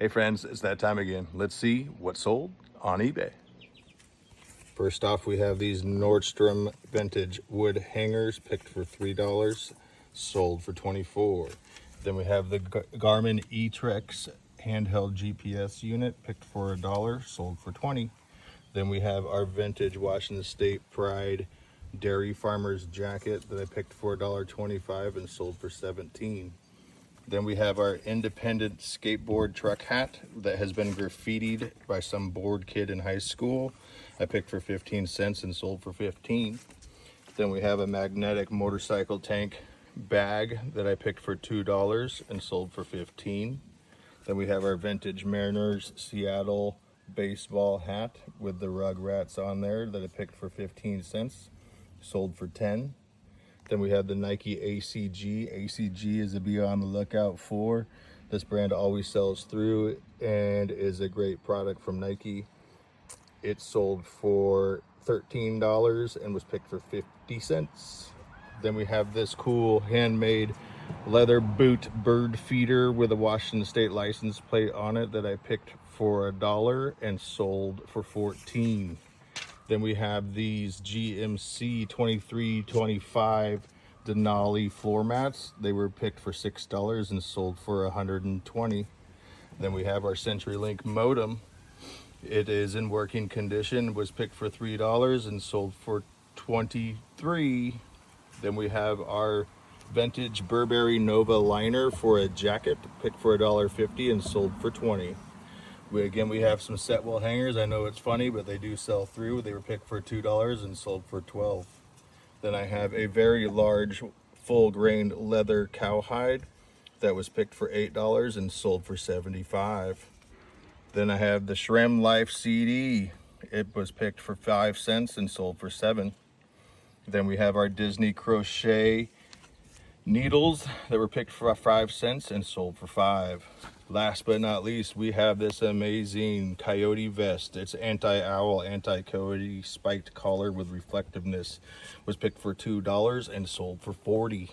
Hey friends, it's that time again. Let's see what's sold on eBay. First off, we have these Nordstrom vintage wood hangers picked for $3, sold for $24. Then we have the Garmin eTrex handheld GPS unit picked for $1, sold for $20. Then we have our vintage Washington State Pride Dairy Farmer's jacket that I picked for $1.25 and sold for $17. Then we have our independent skateboard truck hat that has been graffitied by some bored kid in high school. I picked for 15 cents and sold for 15. Then we have a magnetic motorcycle tank bag that I picked for $2 and sold for 15. Then we have our vintage Mariners Seattle baseball hat with the Rugrats on there that I picked for 15 cents, sold for 10. Then we have the Nike ACG. ACG is to be on the lookout for. This brand always sells through and is a great product from Nike. It sold for $13 and was picked for 50 cents. Then we have this cool handmade leather boot bird feeder with a Washington State license plate on it that I picked for $1 and sold for 14. Then we have these GMC 2325 Denali floor mats. They were picked for $6 and sold for $120. Then we have our CenturyLink modem. It is in working condition, was picked for $3 and sold for $23. Then we have our vintage Burberry Nova liner for a jacket, picked for $1.50 and sold for $20. We have some Setwell hangers. I know it's funny, but they do sell through. They were picked for $2 and sold for $12. Then I have a very large full-grained leather cowhide that was picked for $8 and sold for $75. Then I have the Shrem Life CD. It was picked for 5 cents and sold for $7. Then we have our Disney crochet needles that were picked for 5 cents and sold for $5. Last but not least, we have this amazing coyote vest. It's anti-owl, anti-coyote spiked collar with reflectiveness. Was picked for $2 and sold for $40.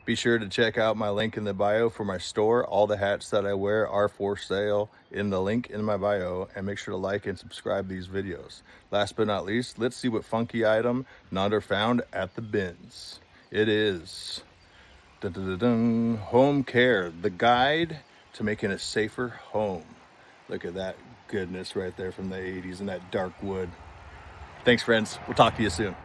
Be sure to check out my link in the bio for my store. All the hats that I wear are for sale in the link in my bio, and make sure to like and subscribe these videos. Last but not least, let's see what funky item not are found at the bins. It is dun, dun, dun, dun, Home Care, the guide to making a safer home. Look at that goodness right there from the 80s and that dark wood. Thanks friends, we'll talk to you soon.